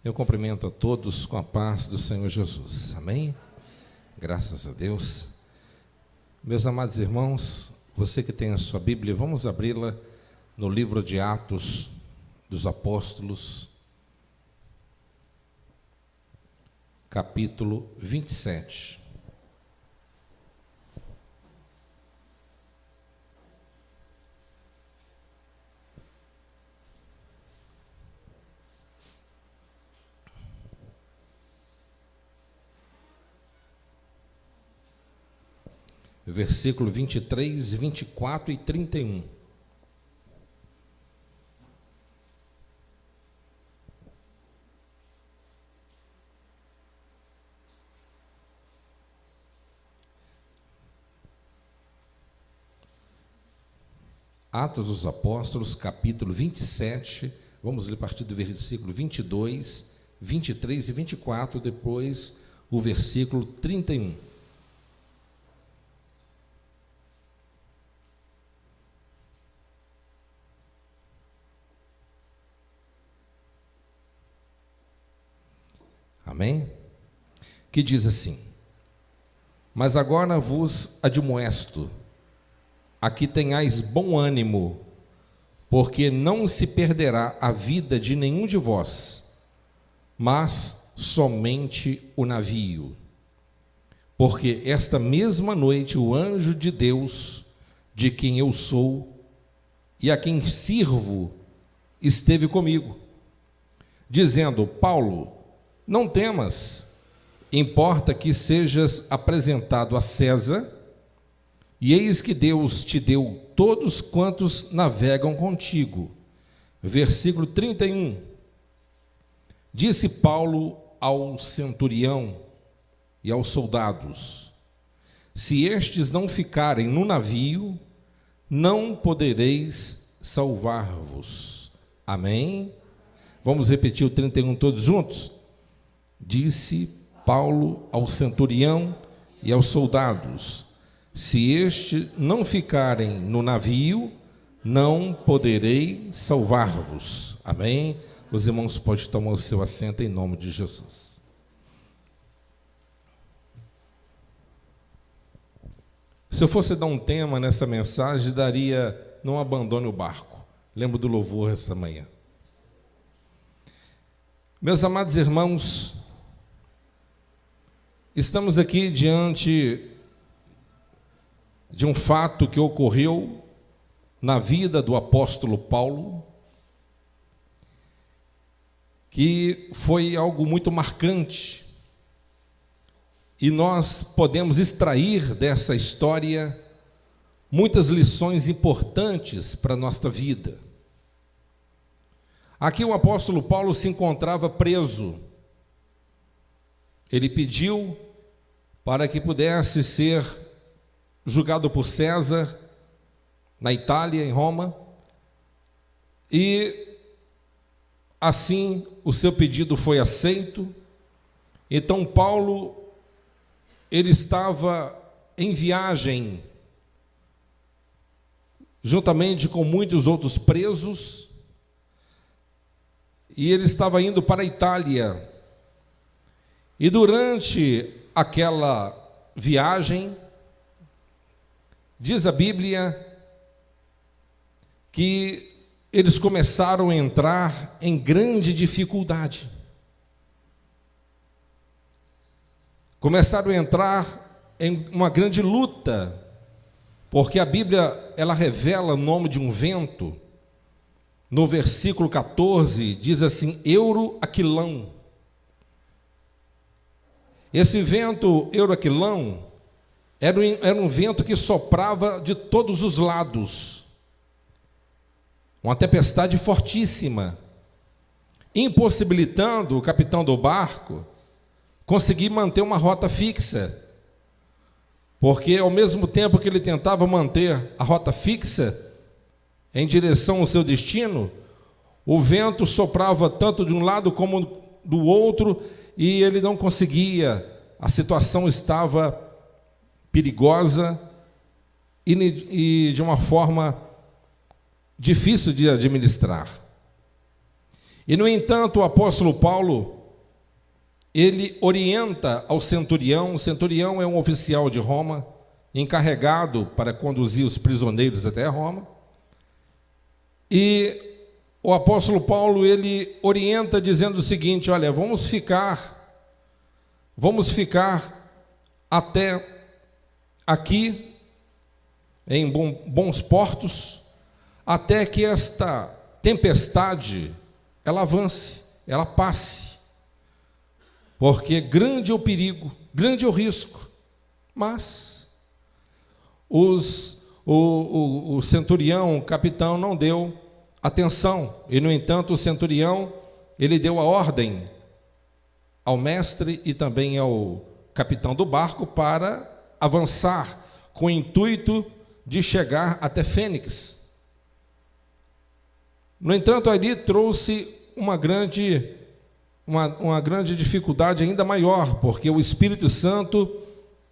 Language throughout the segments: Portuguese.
Eu cumprimento a todos com a paz do Senhor Jesus. Amém? Graças a Deus. Meus amados irmãos, você que tem a sua Bíblia, vamos abri-la no livro de Atos dos Apóstolos, capítulo 27. Versículo 23, 24 e 31. Atos dos Apóstolos, capítulo 27, vamos ler a partir do versículo 22, 23 e 24, depois o versículo 31. Amém? Que diz assim: mas agora vos admoesto, aqui tenhais bom ânimo, porque não se perderá a vida de nenhum de vós, mas somente o navio. Porque esta mesma noite o anjo de Deus, de quem eu sou e a quem sirvo, esteve comigo, dizendo: Paulo, não temas, importa que sejas apresentado a César, e eis que Deus te deu todos quantos navegam contigo. Versículo 31. Disse Paulo ao centurião e aos soldados: se estes não ficarem no navio, não podereis salvar-vos. Amém? Vamos repetir o 31 todos juntos? Disse Paulo ao centurião e aos soldados: se estes não ficarem no navio, não poderei salvar-vos. Amém? Os irmãos podem tomar o seu assento em nome de Jesus. Se eu fosse dar um tema nessa mensagem, daria: não abandone o barco. Lembro do louvor essa manhã. Meus amados irmãos, estamos aqui diante de um fato que ocorreu na vida do apóstolo Paulo, que foi algo muito marcante, e nós podemos extrair dessa história muitas lições importantes para a nossa vida. Aqui o apóstolo Paulo se encontrava preso. Ele pediu para que pudesse ser julgado por César, na Itália, em Roma, e assim o seu pedido foi aceito. Então Paulo, ele estava em viagem, juntamente com muitos outros presos, e ele estava indo para a Itália, e durante aquela viagem, diz a Bíblia que eles começaram a entrar em grande dificuldade. Começaram a entrar em uma grande luta, porque a Bíblia, ela revela o nome de um vento. No versículo 14, diz assim: Euroaquilão. Esse vento Euroaquilão era um vento que soprava de todos os lados, uma tempestade fortíssima, impossibilitando o capitão do barco conseguir manter uma rota fixa, porque ao mesmo tempo que ele tentava manter a rota fixa em direção ao seu destino, o vento soprava tanto de um lado como do outro, e ele não conseguia, a situação estava perigosa e de uma forma difícil de administrar. E, no entanto, o apóstolo Paulo, ele orienta ao centurião. O centurião é um oficial de Roma, encarregado para conduzir os prisioneiros até Roma. E o apóstolo Paulo, ele orienta dizendo o seguinte: olha, vamos ficar até aqui, em bons portos, até que esta tempestade, ela avance, ela passe, porque grande é o perigo, grande é o risco. Mas o centurião, o capitão, não deu atenção, e no entanto o centurião, ele deu a ordem ao mestre e também ao capitão do barco para avançar com o intuito de chegar até Fênix. No entanto, ali trouxe uma grande dificuldade ainda maior, porque o Espírito Santo,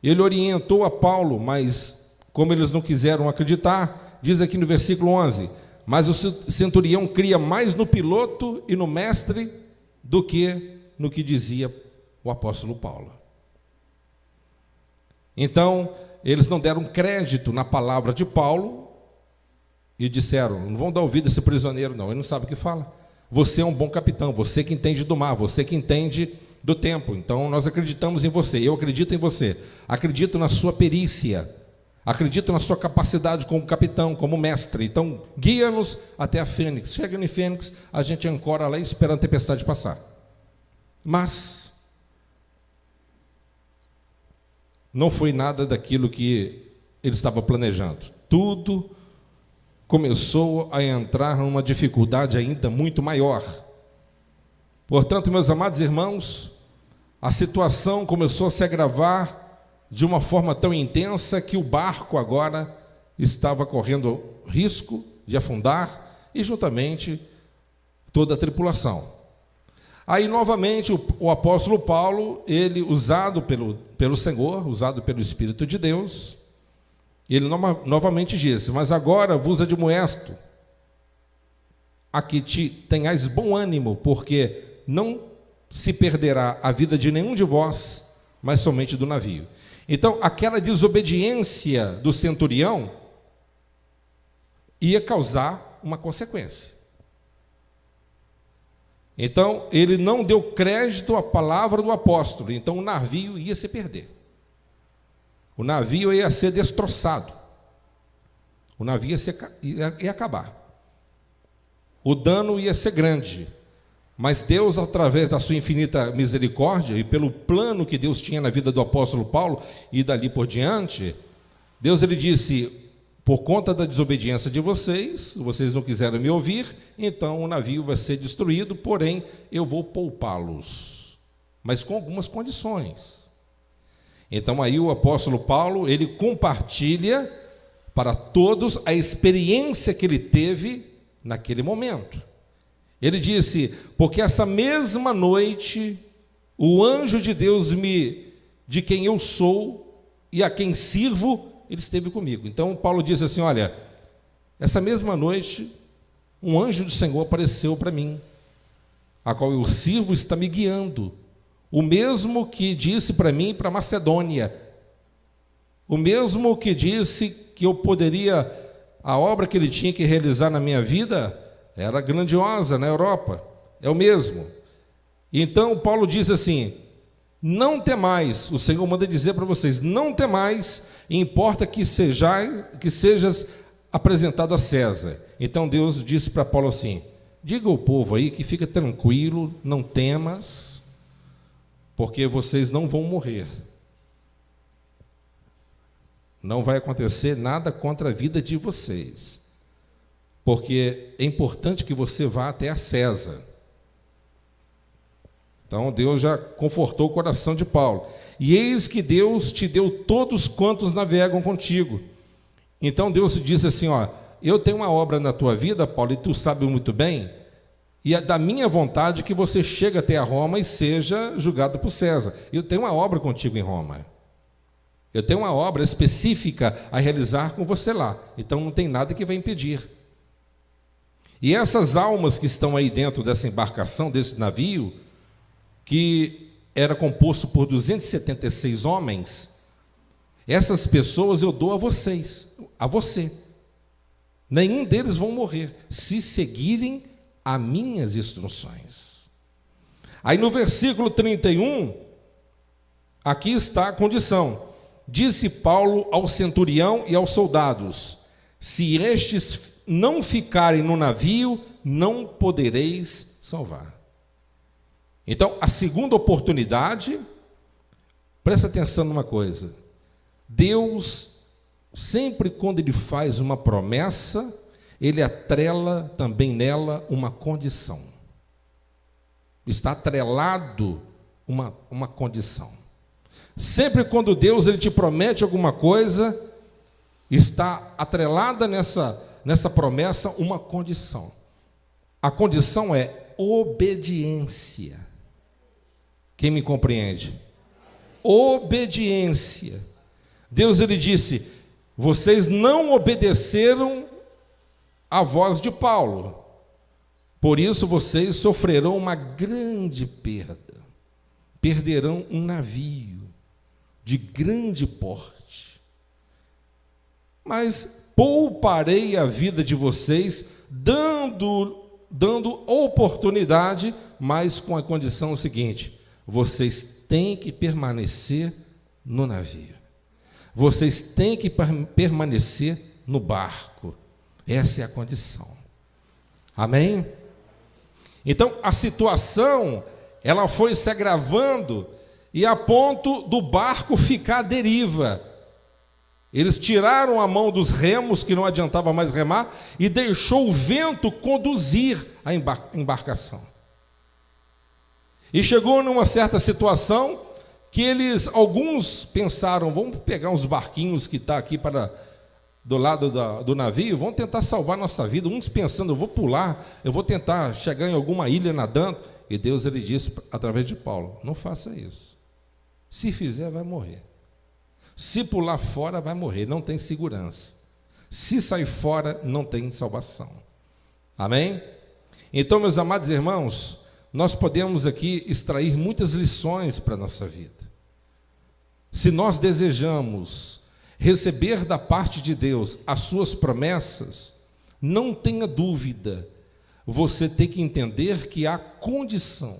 ele orientou a Paulo, mas como eles não quiseram acreditar, diz aqui no versículo 11: mas o centurião cria mais no piloto e no mestre do que no que dizia o apóstolo Paulo. Então, eles não deram crédito na palavra de Paulo e disseram: não vão dar ouvido a esse prisioneiro, não, ele não sabe o que fala. Você é um bom capitão, você que entende do mar, você que entende do tempo, então nós acreditamos em você, eu acredito em você, acredito na sua perícia, acredito na sua capacidade como capitão, como mestre, então guia-nos até a Fênix. Chega em Fênix, a gente ancora lá e espera a tempestade passar. Mas não foi nada daquilo que ele estava planejando. Tudo começou a entrar numa dificuldade ainda muito maior. Portanto, meus amados irmãos, a situação começou a se agravar de uma forma tão intensa que o barco agora estava correndo risco de afundar, e juntamente toda a tripulação. Aí novamente o apóstolo Paulo, ele usado pelo Senhor, usado pelo Espírito de Deus, ele novamente disse: mas agora vos admoesto a que tenhais bom ânimo, porque não se perderá a vida de nenhum de vós, mas somente do navio. Então, aquela desobediência do centurião ia causar uma consequência. Então, ele não deu crédito à palavra do apóstolo, então o navio ia se perder. O navio ia ser destroçado. O navio ia acabar. O dano ia ser grande. Mas Deus, através da sua infinita misericórdia e pelo plano que Deus tinha na vida do apóstolo Paulo e dali por diante, Deus, ele disse: por conta da desobediência de vocês não quiseram me ouvir, então o navio vai ser destruído, porém eu vou poupá-los, mas com algumas condições. Então aí o apóstolo Paulo, ele compartilha para todos a experiência que ele teve naquele momento. Ele disse: porque essa mesma noite o anjo de Deus de quem eu sou e a quem sirvo, ele esteve comigo. Então Paulo diz assim: olha, essa mesma noite um anjo do Senhor apareceu para mim, a qual eu sirvo, está me guiando, o mesmo que disse para mim para Macedônia, o mesmo que disse que eu poderia, a obra que ele tinha que realizar na minha vida era grandiosa na Europa, é o mesmo. Então Paulo diz assim: não temais, o Senhor manda dizer para vocês, não temais, importa que sejas apresentado a César. Então Deus disse para Paulo assim: diga ao povo aí que fica tranquilo, não temas, porque vocês não vão morrer. Não vai acontecer nada contra a vida de vocês, porque é importante que você vá até a César. Então Deus já confortou o coração de Paulo. E eis que Deus te deu todos quantos navegam contigo. Então Deus disse assim: ó, eu tenho uma obra na tua vida, Paulo, e tu sabes muito bem, e é da minha vontade que você chegue até a Roma e seja julgado por César. Eu tenho uma obra contigo em Roma. Eu tenho uma obra específica a realizar com você lá. Então não tem nada que vai impedir. E essas almas que estão aí dentro dessa embarcação, desse navio, que era composto por 276 homens, essas pessoas eu dou a vocês, a você. Nenhum deles vão morrer, se seguirem as minhas instruções. Aí no versículo 31, aqui está a condição. Disse Paulo ao centurião e aos soldados: se estes não ficarem no navio, não podereis salvar. Então, a segunda oportunidade, presta atenção numa coisa: Deus, sempre quando Ele faz uma promessa, Ele atrela também nela uma condição. Está atrelado uma condição. Sempre quando Deus Ele te promete alguma coisa, está atrelada nessa promessa uma condição. A condição é obediência. Quem me compreende? Obediência. Deus Ele disse: vocês não obedeceram à voz de Paulo, por isso vocês sofrerão uma grande perda, perderão um navio de grande porte, mas pouparei a vida de vocês, dando oportunidade, mas com a condição seguinte: vocês têm que permanecer no navio, vocês têm que permanecer no barco. Essa é a condição. Amém? Então a situação, ela foi se agravando, e a ponto do barco ficar à deriva. Eles tiraram a mão dos remos, que não adiantava mais remar, e deixou o vento conduzir a embarcação. E chegou numa certa situação que alguns pensaram: vamos pegar uns barquinhos que estão aqui do lado do navio, vamos tentar salvar nossa vida. Uns pensando: eu vou pular, eu vou tentar chegar em alguma ilha nadando. E Deus Ele disse através de Paulo: não faça isso. Se fizer, vai morrer. Se pular fora, vai morrer, não tem segurança. Se sair fora, não tem salvação. Amém? Então, meus amados irmãos, nós podemos aqui extrair muitas lições para a nossa vida. Se nós desejamos receber da parte de Deus as suas promessas, não tenha dúvida, você tem que entender que a condição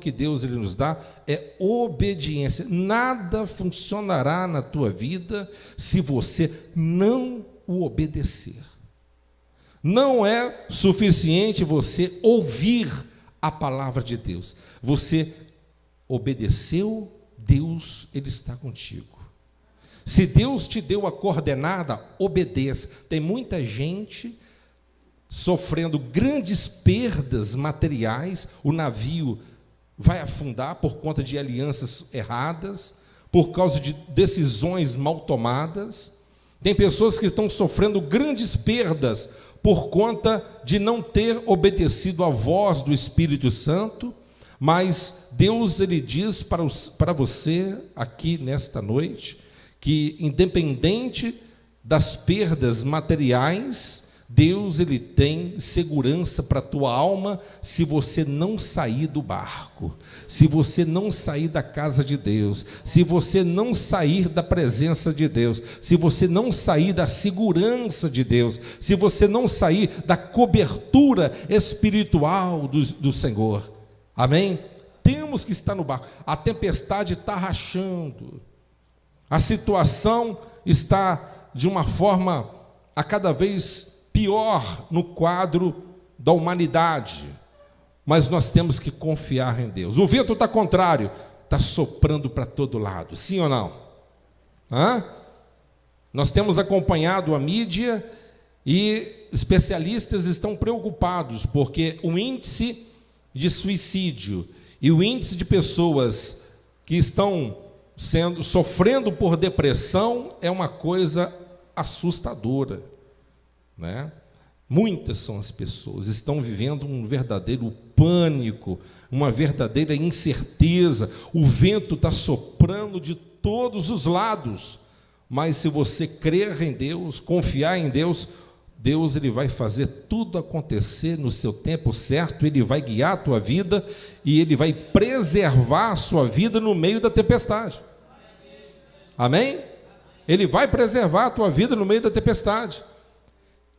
que Deus Ele nos dá é obediência. Nada funcionará na tua vida se você não o obedecer. Não é suficiente você ouvir a palavra de Deus. Você obedeceu, Deus Ele está contigo. Se Deus te deu a coordenada, obedeça. Tem muita gente sofrendo grandes perdas materiais, o navio vai afundar por conta de alianças erradas, por causa de decisões mal tomadas. Tem pessoas que estão sofrendo grandes perdas por conta de não ter obedecido à voz do Espírito Santo, mas Deus Ele diz para você aqui nesta noite, que independente das perdas materiais, Deus Ele tem segurança para a tua alma se você não sair do barco, se você não sair da casa de Deus, se você não sair da presença de Deus, se você não sair da segurança de Deus, se você não sair da cobertura espiritual do Senhor. Amém? Temos que estar no barco. A tempestade está rachando, a situação está de uma forma a cada vez pior no quadro da humanidade, mas nós temos que confiar em Deus. O vento está contrário, está soprando para todo lado, sim ou não? Nós temos acompanhado a mídia e especialistas estão preocupados, porque o índice de suicídio e o índice de pessoas que estão sofrendo por depressão é uma coisa assustadora, né? Muitas são as pessoas, estão vivendo um verdadeiro pânico, uma verdadeira incerteza. O vento está soprando de todos os lados, mas se você crer em Deus, confiar em Deus, Deus, ele vai fazer tudo acontecer no seu tempo certo, ele vai guiar a tua vida e ele vai preservar a sua vida no meio da tempestade. Amém? Ele vai preservar a tua vida no meio da tempestade.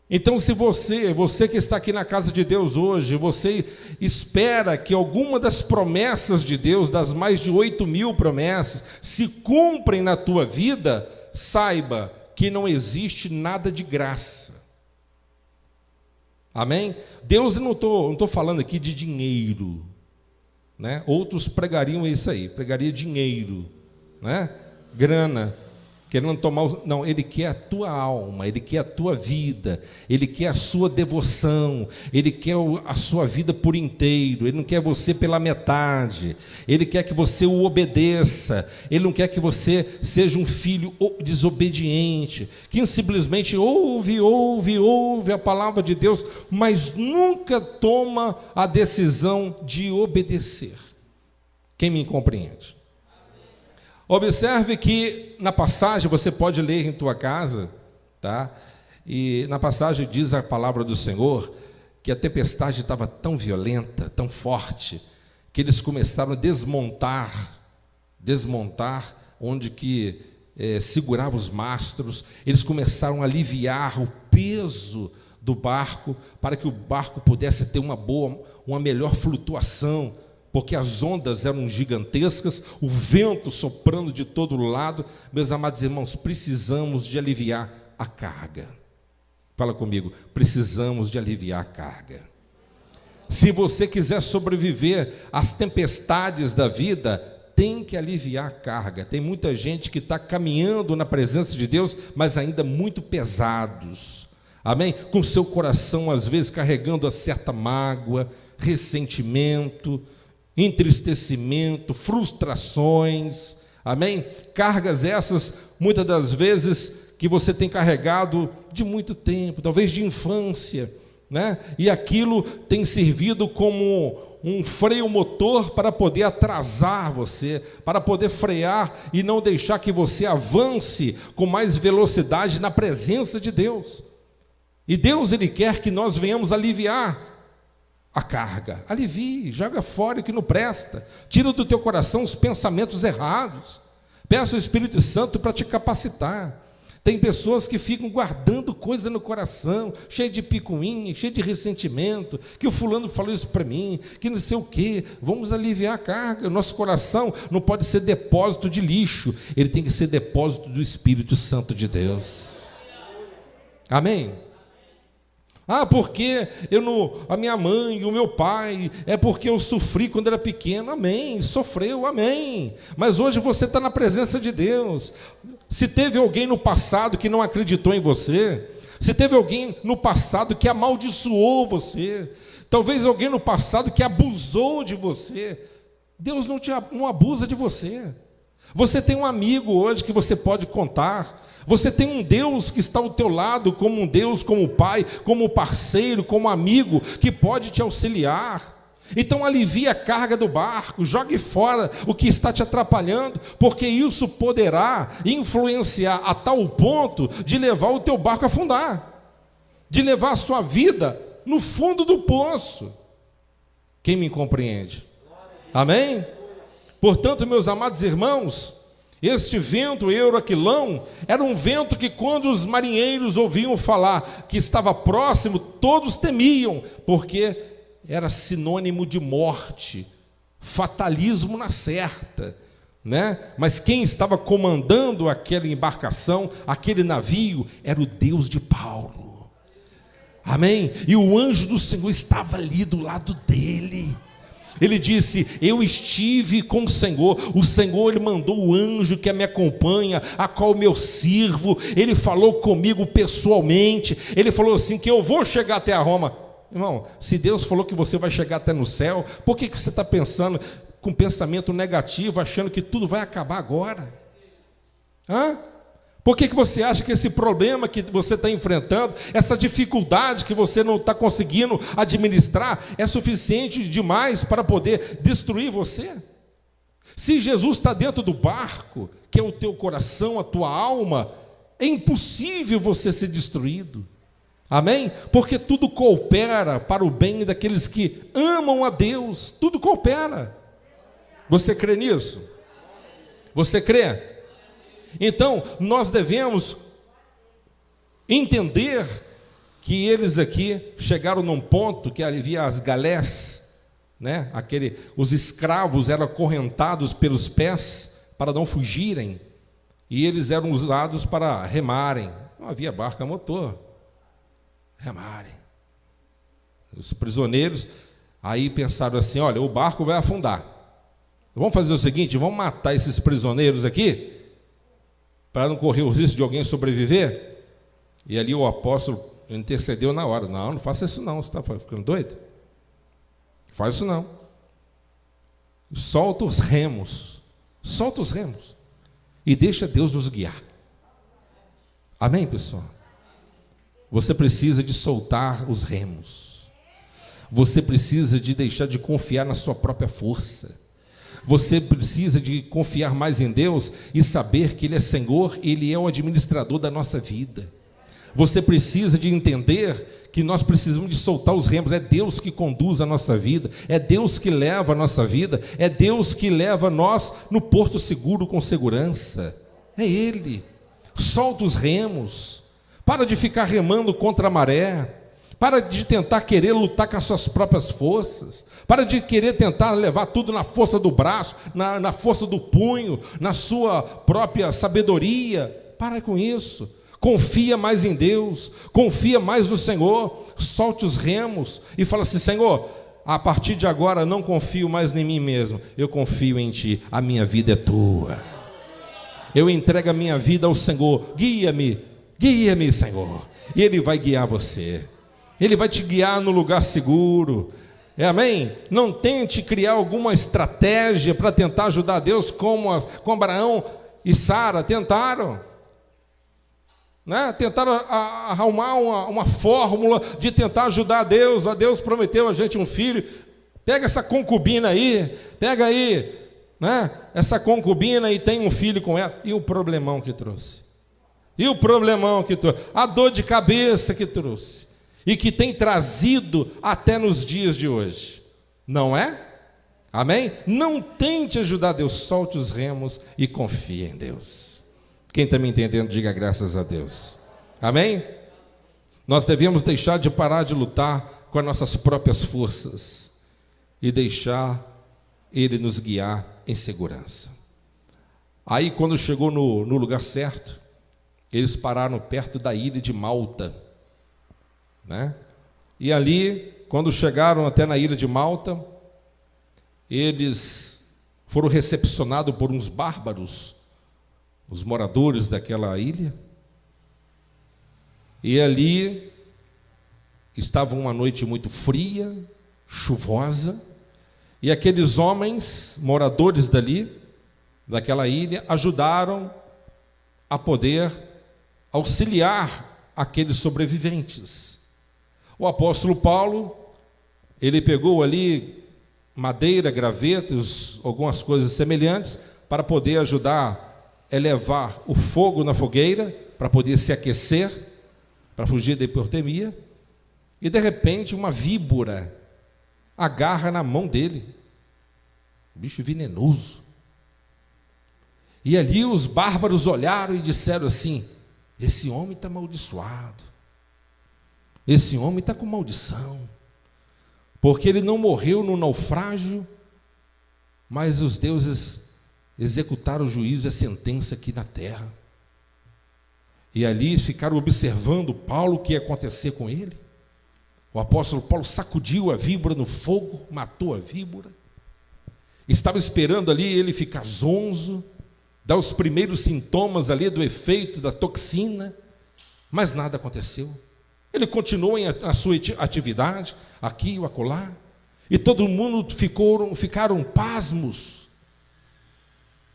Então, se você que está aqui na casa de Deus hoje, você espera que alguma das promessas de Deus, das mais de 8.000 promessas, se cumprem na tua vida, saiba que não existe nada de graça. Amém? Deus, eu não estou falando aqui de dinheiro, né? Outros pregariam isso aí, pregaria dinheiro, né? Grana, querendo tomar, não, ele quer a tua alma, ele quer a tua vida, ele quer a sua devoção, ele quer a sua vida por inteiro, ele não quer você pela metade, ele quer que você o obedeça, ele não quer que você seja um filho desobediente, que simplesmente ouve a palavra de Deus, mas nunca toma a decisão de obedecer. Quem me compreende? Observe que na passagem, você pode ler em tua casa, tá? E na passagem diz a palavra do Senhor que a tempestade estava tão violenta, tão forte, que eles começaram a desmontar onde que segurava os mastros, eles começaram a aliviar o peso do barco, para que o barco pudesse ter uma melhor flutuação, porque as ondas eram gigantescas, o vento soprando de todo lado. Meus amados irmãos, precisamos de aliviar a carga. Fala comigo, precisamos de aliviar a carga. Se você quiser sobreviver às tempestades da vida, tem que aliviar a carga. Tem muita gente que está caminhando na presença de Deus, mas ainda muito pesados. Amém? Com seu coração às vezes carregando a certa mágoa, ressentimento, entristecimento, frustrações, amém? Cargas essas, muitas das vezes, que você tem carregado de muito tempo, talvez de infância, né? E aquilo tem servido como um freio motor para poder atrasar você, para poder frear e não deixar que você avance com mais velocidade na presença de Deus. E Deus, ele quer que nós venhamos aliviar a carga. Alivie, joga fora o que não presta, tira do teu coração os pensamentos errados, peça ao Espírito Santo para te capacitar. Tem pessoas que ficam guardando coisa no coração, cheio de picuinha, cheio de ressentimento, que o fulano falou isso para mim, que não sei o quê. Vamos aliviar a carga. O nosso coração não pode ser depósito de lixo, ele tem que ser depósito do Espírito Santo de Deus. Amém? Ah, porque a minha mãe e o meu pai, é porque eu sofri quando era pequeno. Amém, sofreu, amém. Mas hoje você está na presença de Deus. Se teve alguém no passado que não acreditou em você, se teve alguém no passado que amaldiçoou você, talvez alguém no passado que abusou de você, Deus não abusa de você. Você tem um amigo hoje que você pode contar. Você tem um Deus que está ao teu lado, como um Deus, como pai, como parceiro, como amigo, que pode te auxiliar. Então alivie a carga do barco, jogue fora o que está te atrapalhando, porque isso poderá influenciar a tal ponto de levar o teu barco a afundar, de levar a sua vida no fundo do poço. Quem me compreende? Amém? Portanto, meus amados irmãos, este vento Euraquilão era um vento que, quando os marinheiros ouviam falar que estava próximo, todos temiam, porque era sinônimo de morte, fatalismo na certa, né? Mas quem estava comandando aquela embarcação, aquele navio, era o Deus de Paulo. Amém? E o anjo do Senhor estava ali do lado dele. Ele disse: eu estive com o Senhor ele mandou o anjo que me acompanha, a qual eu sirvo. Ele falou comigo pessoalmente, ele falou assim, que eu vou chegar até a Roma. Irmão, se Deus falou que você vai chegar até no céu, por que você está pensando com pensamento negativo, achando que tudo vai acabar agora? Por que você acha que esse problema que você está enfrentando, essa dificuldade que você não está conseguindo administrar, é suficiente demais para poder destruir você? Se Jesus está dentro do barco, que é o teu coração, a tua alma, é impossível você ser destruído. Amém? Porque tudo coopera para o bem daqueles que amam a Deus, tudo coopera. Você crê nisso? Você crê? Então, nós devemos entender que eles aqui chegaram num ponto que havia as galés, né? Os escravos eram acorrentados pelos pés para não fugirem, e eles eram usados para remarem. Não havia barco a motor, remarem. Os prisioneiros aí pensaram assim: olha, o barco vai afundar, vamos fazer o seguinte, vamos matar esses prisioneiros aqui, para não correr o risco de alguém sobreviver. E ali o apóstolo intercedeu na hora: não faça isso não, você está ficando doido? Faz isso não. Solta os remos, e deixa Deus nos guiar. Amém, pessoal? Você precisa de soltar os remos, você precisa de deixar de confiar na sua própria força, você precisa de confiar mais em Deus e saber que Ele é Senhor, Ele é o administrador da nossa vida. Você precisa de entender que nós precisamos de soltar os remos. É Deus que conduz a nossa vida, é Deus que leva a nossa vida, é Deus que leva nós no porto seguro com segurança. É Ele. Solta os remos, para de ficar remando contra a maré, para de tentar querer lutar com as suas próprias forças, para de querer tentar levar tudo na força do braço, na força do punho, na sua própria sabedoria. Para com isso. Confia mais em Deus, confia mais no Senhor, solte os remos e fala assim: Senhor, a partir de agora não confio mais em mim mesmo, eu confio em Ti, a minha vida é Tua, eu entrego a minha vida ao Senhor, guia-me, Senhor, e Ele vai guiar você, Ele vai te guiar no lugar seguro. Amém? Não tente criar alguma estratégia para tentar ajudar Deus, como Abraão e Sara tentaram. Tentaram arrumar uma fórmula de tentar ajudar a Deus. Prometeu a gente um filho. Pega essa concubina aí, pega aí, essa concubina e tem um filho com ela. E o problemão que trouxe, a dor de cabeça que trouxe, e que tem trazido até nos dias de hoje, não é? Amém? Não tente ajudar Deus, solte os remos e confie em Deus. Quem está me entendendo, diga graças a Deus. Amém? Nós devemos deixar de parar de lutar com as nossas próprias forças e deixar Ele nos guiar em segurança. Aí, quando chegou no lugar certo, eles pararam perto da ilha de Malta, E ali, quando chegaram até na ilha de Malta, eles foram recepcionados por uns bárbaros, os moradores daquela ilha, e ali estava uma noite muito fria, chuvosa, e aqueles homens, moradores daquela ilha, ajudaram a poder auxiliar aqueles sobreviventes. O apóstolo Paulo, ele pegou ali madeira, gravetos, algumas coisas semelhantes, para poder ajudar a levar o fogo na fogueira, para poder se aquecer, para fugir da hipotermia, e de repente uma víbora agarra na mão dele, bicho venenoso, e ali os bárbaros olharam e disseram assim: esse homem está amaldiçoado, esse homem está com maldição, porque ele não morreu no naufrágio, mas os deuses executaram o juízo e a sentença aqui na terra. E ali ficaram observando Paulo, o que ia acontecer com ele. O apóstolo Paulo sacudiu a víbora no fogo, matou a víbora, estava esperando ali ele ficar zonzo, dar os primeiros sintomas ali do efeito da toxina, mas nada aconteceu. Ele continuou a sua atividade, aqui ou acolá, e todo mundo ficaram pasmos,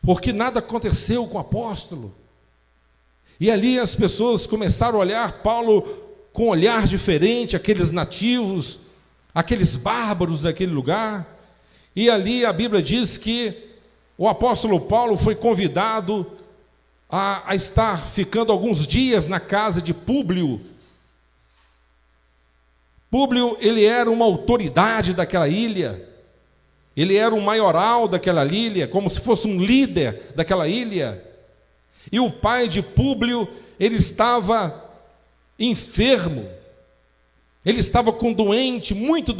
porque nada aconteceu com o apóstolo. E ali as pessoas começaram a olhar Paulo com um olhar diferente, aqueles nativos, aqueles bárbaros daquele lugar. E ali a Bíblia diz que o apóstolo Paulo foi convidado a estar ficando alguns dias na casa de Públio, Públio, ele era uma autoridade daquela ilha, ele era um maioral daquela ilha, como se fosse um líder daquela ilha. E o pai de Públio, ele estava enfermo, ele estava doente, muito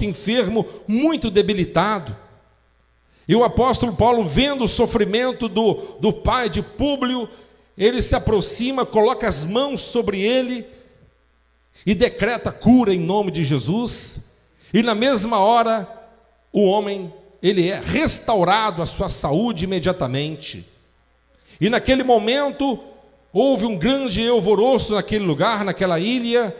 enfermo, muito debilitado. E o apóstolo Paulo, vendo o sofrimento do pai de Públio, ele se aproxima, coloca as mãos sobre ele e decreta cura em nome de Jesus. E na mesma hora, o homem, ele é restaurado a sua saúde imediatamente. E naquele momento, houve um grande alvoroço naquele lugar, naquela ilha,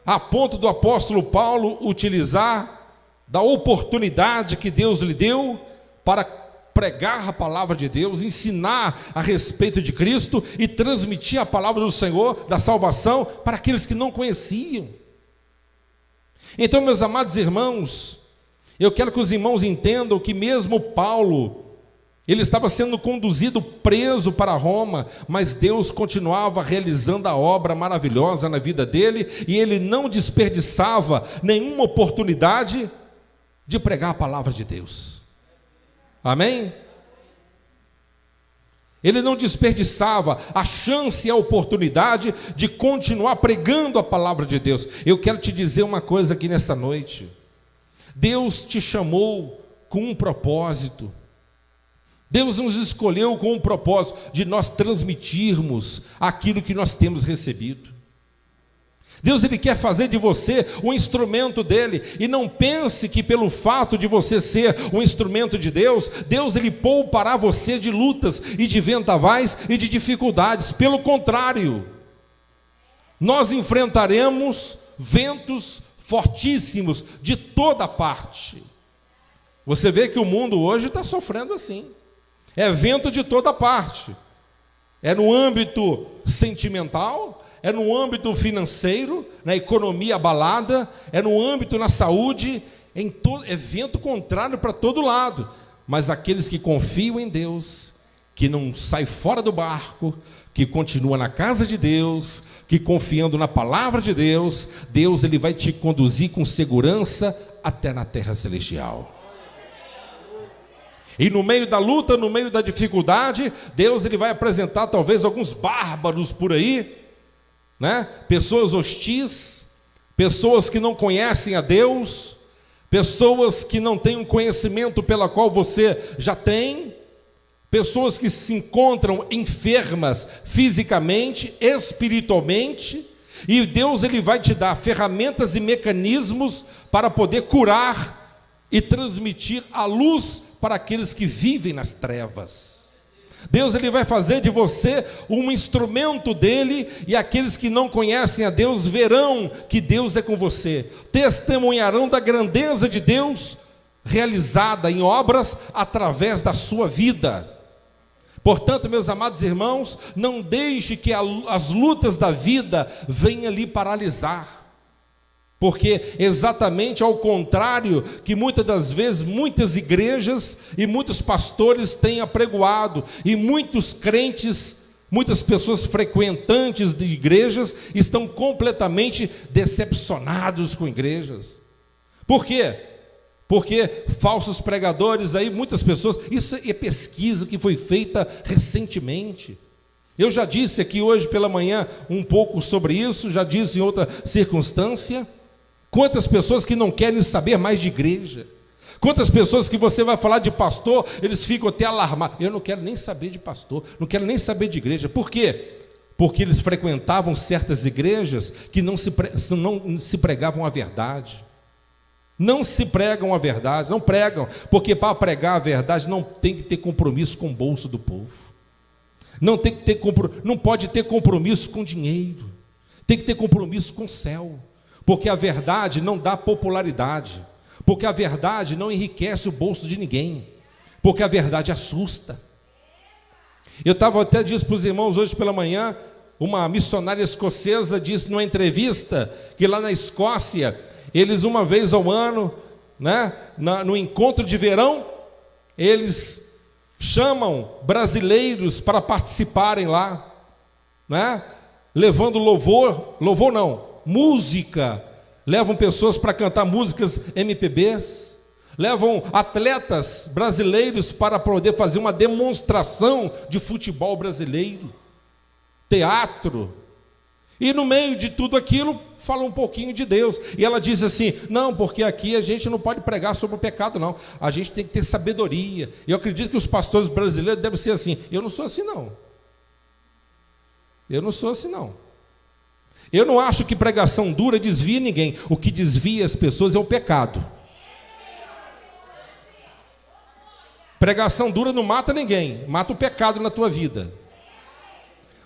a ponto do apóstolo Paulo utilizar da oportunidade que Deus lhe deu para pregar a palavra de Deus, ensinar a respeito de Cristo e transmitir a palavra do Senhor, da salvação, para aqueles que não conheciam. Então, meus amados irmãos, eu quero que os irmãos entendam que mesmo Paulo, ele estava sendo conduzido preso para Roma, mas Deus continuava realizando a obra maravilhosa na vida dele, e ele não desperdiçava nenhuma oportunidade de pregar a palavra de Deus. Amém? Ele não desperdiçava a chance e a oportunidade de continuar pregando a palavra de Deus. Eu quero te dizer uma coisa aqui nessa noite. Deus te chamou com um propósito. Deus nos escolheu com um propósito de nós transmitirmos aquilo que nós temos recebido. Deus, ele quer fazer de você um instrumento dele, e não pense que pelo fato de você ser um instrumento de Deus, Deus ele poupará você de lutas e de vendavais e de dificuldades. Pelo contrário, nós enfrentaremos ventos fortíssimos de toda parte. Você vê que o mundo hoje está sofrendo assim, é vento de toda parte, é no âmbito sentimental, é no âmbito financeiro, na economia abalada, é no âmbito na saúde, é vento contrário para todo lado. Mas aqueles que confiam em Deus, que não sai fora do barco, que continua na casa de Deus, que confiando na palavra de Deus, Deus ele vai te conduzir com segurança até na terra celestial. E no meio da luta, no meio da dificuldade, Deus ele vai apresentar talvez alguns bárbaros por aí, né? Pessoas hostis, pessoas que não conhecem a Deus, pessoas que não têm um conhecimento pela qual você já tem, pessoas que se encontram enfermas fisicamente, espiritualmente, e Deus ele vai te dar ferramentas e mecanismos para poder curar e transmitir a luz para aqueles que vivem nas trevas. Deus ele vai fazer de você um instrumento dele, e aqueles que não conhecem a Deus verão que Deus é com você, testemunharão da grandeza de Deus realizada em obras através da sua vida. Portanto, meus amados irmãos, não deixe que as lutas da vida venham lhe paralisar. Porque exatamente ao contrário que muitas das vezes muitas igrejas e muitos pastores têm apregoado, e muitos crentes, muitas pessoas frequentantes de igrejas estão completamente decepcionados com igrejas. Por quê? Porque falsos pregadores aí, muitas pessoas, isso é pesquisa que foi feita recentemente. Eu já disse aqui hoje pela manhã um pouco sobre isso, já disse em outra circunstância. Quantas pessoas que não querem saber mais de igreja, quantas pessoas que você vai falar de pastor, eles ficam até alarmados. Eu não quero nem saber de pastor, não quero nem saber de igreja. Por quê? Porque eles frequentavam certas igrejas que não se pregavam a verdade. Não se pregam a verdade, não pregam, porque para pregar a verdade não tem que ter compromisso com o bolso do povo. Não pode ter compromisso com dinheiro, tem que ter compromisso com o céu. Porque a verdade não dá popularidade, porque a verdade não enriquece o bolso de ninguém, porque a verdade assusta. Eu estava até disse para os irmãos hoje pela manhã, uma missionária escocesa disse numa entrevista que lá na Escócia, eles uma vez ao ano, né, no encontro de verão, eles chamam brasileiros para participarem lá, né, levando música, levam pessoas para cantar músicas MPBs, levam atletas brasileiros para poder fazer uma demonstração de futebol brasileiro, teatro, e no meio de tudo aquilo, fala um pouquinho de Deus, e ela diz assim, não, porque aqui a gente não pode pregar sobre o pecado não, a gente tem que ter sabedoria, e eu acredito que os pastores brasileiros devem ser assim. Eu não sou assim não, eu não acho que pregação dura desvia ninguém, o que desvia as pessoas é o pecado. Pregação dura não mata ninguém, mata o pecado na tua vida.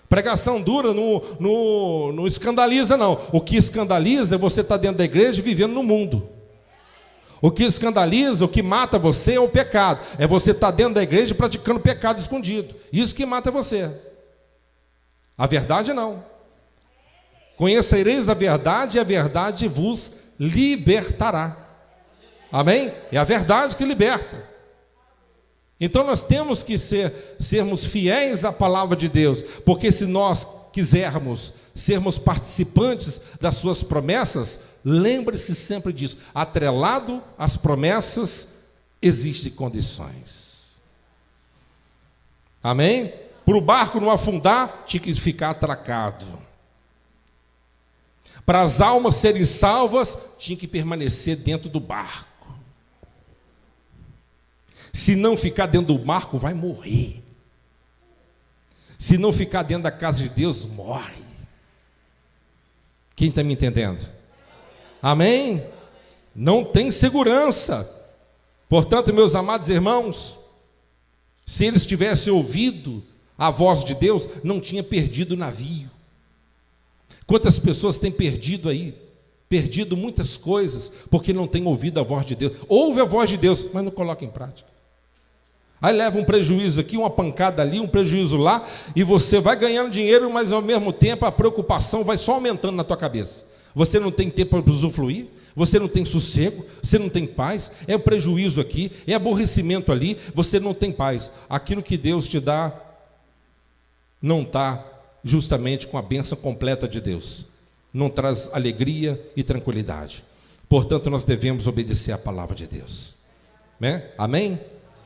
Pregação dura não escandaliza não, o que escandaliza é você estar dentro da igreja e vivendo no mundo. O que escandaliza, o que mata você é o pecado, é você estar dentro da igreja praticando pecado escondido, isso que mata você. A verdade não. Conhecereis a verdade e a verdade vos libertará. Amém? É a verdade que liberta. Então nós temos que sermos fiéis à palavra de Deus, porque se nós quisermos sermos participantes das suas promessas, lembre-se sempre disso, atrelado às promessas, existem condições. Amém? Para o barco não afundar, tinha que ficar atracado. Para as almas serem salvas, tinha que permanecer dentro do barco. Se não ficar dentro do barco, vai morrer. Se não ficar dentro da casa de Deus, morre. Quem está me entendendo? Amém? Não tem segurança. Portanto, meus amados irmãos, se eles tivessem ouvido a voz de Deus, não tinha perdido o navio. Quantas pessoas têm perdido aí? Perdido muitas coisas, porque não têm ouvido a voz de Deus. Ouve a voz de Deus, mas não coloca em prática. Aí leva um prejuízo aqui, uma pancada ali, um prejuízo lá, e você vai ganhando dinheiro, mas ao mesmo tempo a preocupação vai só aumentando na tua cabeça. Você não tem tempo para usufruir, você não tem sossego, você não tem paz, é prejuízo aqui, é aborrecimento ali, você não tem paz. Aquilo que Deus te dá não está justamente com a bênção completa de Deus, não traz alegria e tranquilidade. Portanto, nós devemos obedecer à palavra de Deus, né? Amém?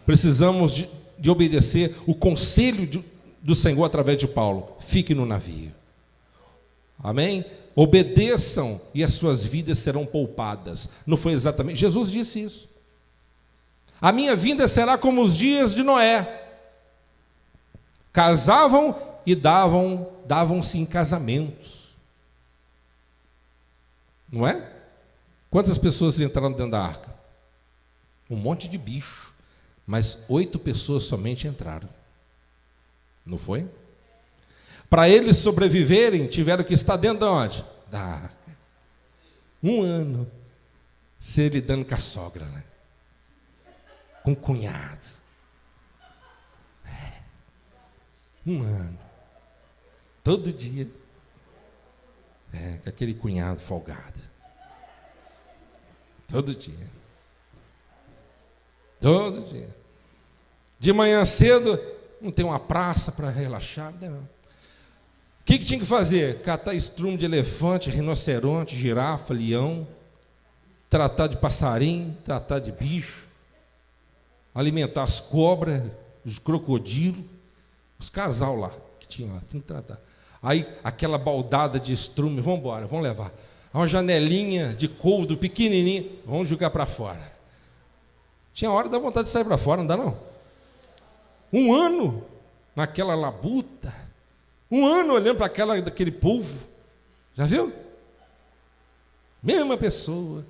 Precisamos de obedecer o conselho do Senhor através de Paulo. Fique no navio. Amém? Obedeçam e as suas vidas serão poupadas. Não foi exatamente? Jesus disse isso. A minha vinda será como os dias de Noé. Casavam e davam-se em casamentos. Não é? Quantas pessoas entraram dentro da arca? Um monte de bicho. Mas 8 pessoas somente entraram. Não foi? Para eles sobreviverem, tiveram que estar dentro de onde? Da arca. 1 ano. Se lidando com a sogra, né? Com o cunhado. 1 ano. Todo dia. Com aquele cunhado folgado. Todo dia. Todo dia. De manhã cedo, não tem uma praça para relaxar, não. O que tinha que fazer? Catar estrume de elefante, rinoceronte, girafa, leão, tratar de passarinho, tratar de bicho, alimentar as cobras, os crocodilos, os casal lá, que tinha lá, tinha que tratar. Aí, aquela baldada de estrume, vamos embora, vamos levar. Uma janelinha de couve pequenininha, vamos jogar para fora. Tinha hora da vontade de sair para fora, não dá não? 1 ano naquela labuta, 1 ano olhando para daquele polvo, já viu? Mesma pessoa.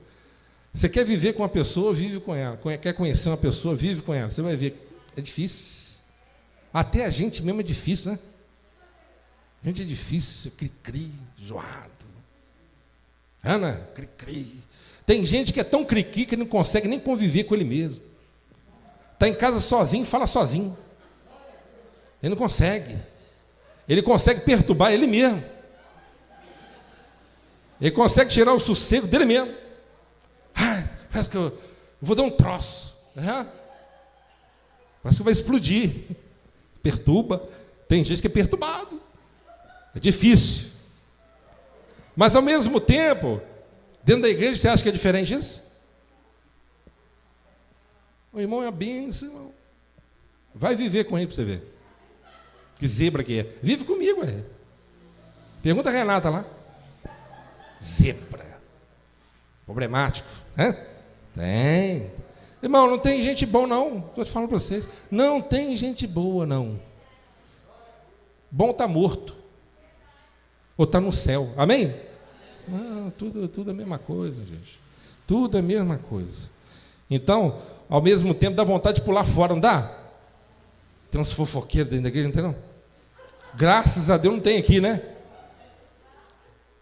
Você quer viver com uma pessoa, vive com ela. Quer conhecer uma pessoa, vive com ela. Você vai ver, é difícil. Até a gente mesmo é difícil, né? A gente é difícil, cri-cri, zoado. Ana, cri-cri. Tem gente que é tão cri-cri que não consegue nem conviver com ele mesmo. Está em casa sozinho, fala sozinho. Ele não consegue. Ele consegue perturbar ele mesmo. Ele consegue tirar o sossego dele mesmo. Parece que eu vou dar um troço. Parece que vai explodir. Perturba. Tem gente que é perturbado. É difícil. Mas ao mesmo tempo, Dentro da igreja, você acha que é diferente isso? O irmão é benção, irmão. Vai viver com ele para você ver. Que zebra que é. Vive comigo, é. Pergunta a Renata lá. Zebra. Problemático, né? Tem. Irmão, não tem gente boa, não. Estou te falando para vocês. Não tem gente boa, não. Bom está morto. Ou está no céu. Amém? Não, tudo é a mesma coisa, gente. Tudo é a mesma coisa. Então, ao mesmo tempo, dá vontade de pular fora, não dá? Tem uns fofoqueiros dentro da igreja, não tem, não? Graças a Deus não tem aqui, né?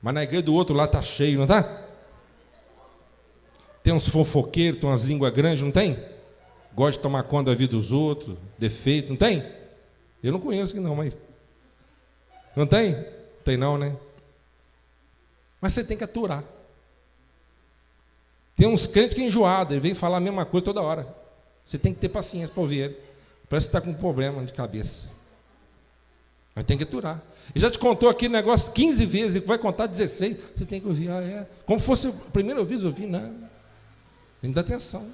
Mas na igreja do outro lá está cheio, não está? Tem uns fofoqueiros, tem umas línguas grandes, não tem? Gosta de tomar conta da vida dos outros, defeito, não tem? Eu não conheço aqui não, mas... Não tem? Tem não, né? Mas você tem que aturar. Tem uns crentes que é enjoado, ele vem falar a mesma coisa toda hora. Você tem que ter paciência para ouvir ele. Parece que está com um problema de cabeça. Mas tem que aturar. Ele já te contou aqui negócio 15 vezes, vai contar 16, você tem que ouvir. Ah, é. Como fosse a primeira vez ouvir, não. Tem que dar atenção.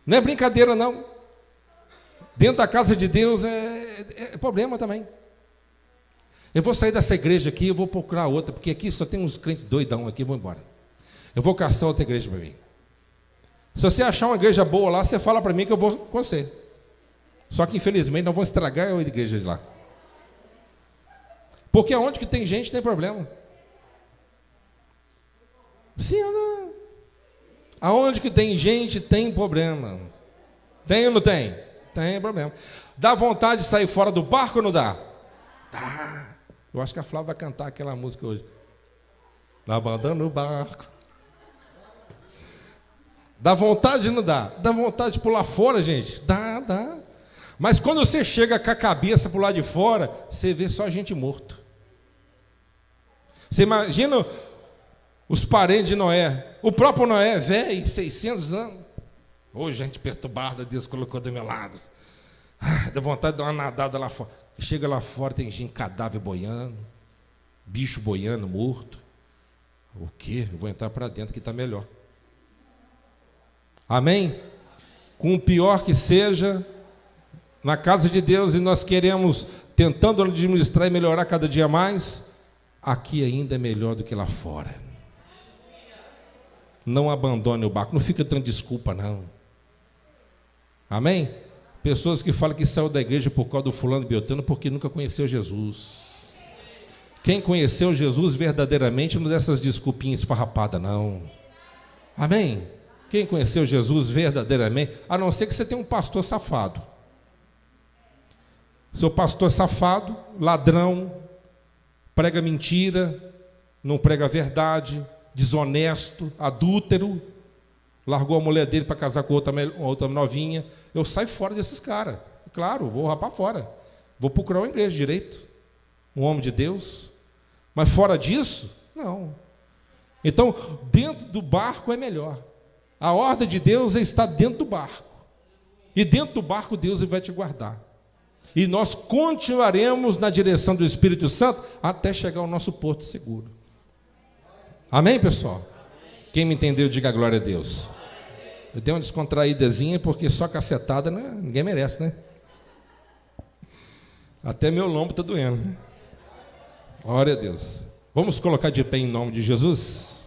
Não é brincadeira, não. Dentro da casa de Deus é problema também. Eu vou sair dessa igreja aqui, eu vou procurar outra, porque aqui só tem uns crentes doidão aqui, eu vou embora. Eu vou caçar outra igreja para mim. Se você achar uma igreja boa lá, você fala para mim que eu vou com você. Só que infelizmente não vão estragar a igreja de lá. Porque onde que tem gente tem problema. Sim ou não? Aonde que tem gente tem problema. Tem ou não tem? Tem problema. Dá vontade de sair fora do barco ou não dá? Dá. Eu acho que a Flávia vai cantar aquela música hoje. Abandona o barco. Dá vontade ou não dá? Dá vontade de pular fora, gente? Dá. Mas quando você chega com a cabeça para o lado de fora, você vê só gente morto. Você imagina os parentes de Noé. O próprio Noé, velho, 600 anos. Ô, gente perturbada, Deus colocou do meu lado. Dá vontade de dar uma nadada lá fora. Chega lá fora, tem gente, cadáver boiando, bicho boiando, morto. O quê? Eu vou entrar para dentro que está melhor. Amém? Com o pior que seja, na casa de Deus, e nós queremos, tentando administrar e melhorar cada dia mais, aqui ainda é melhor do que lá fora. Não abandone o barco, não fica dando desculpa, não. Amém? Pessoas que falam que saiu da igreja por causa do fulano Beltrano porque nunca conheceu Jesus. Quem conheceu Jesus verdadeiramente não dá essas desculpinhas esfarrapadas, não. Amém? Quem conheceu Jesus verdadeiramente, a não ser que você tenha um pastor safado. Seu pastor safado, ladrão, prega mentira, não prega a verdade, desonesto, adúltero, largou a mulher dele para casar com outra novinha. Eu saio fora desses caras. Claro, vou rapar fora. Vou procurar uma igreja direito. Um homem de Deus. Mas fora disso, não. Então, dentro do barco é melhor. A ordem de Deus é estar dentro do barco. E dentro do barco Deus vai te guardar. E nós continuaremos na direção do Espírito Santo até chegar ao nosso porto seguro. Amém, pessoal? Quem me entendeu, diga glória a Deus. Eu dei uma descontraídazinha, porque só cacetada, né? Ninguém merece, né? Até meu lombo está doendo. Glória a Deus. Vamos colocar de pé em nome de Jesus?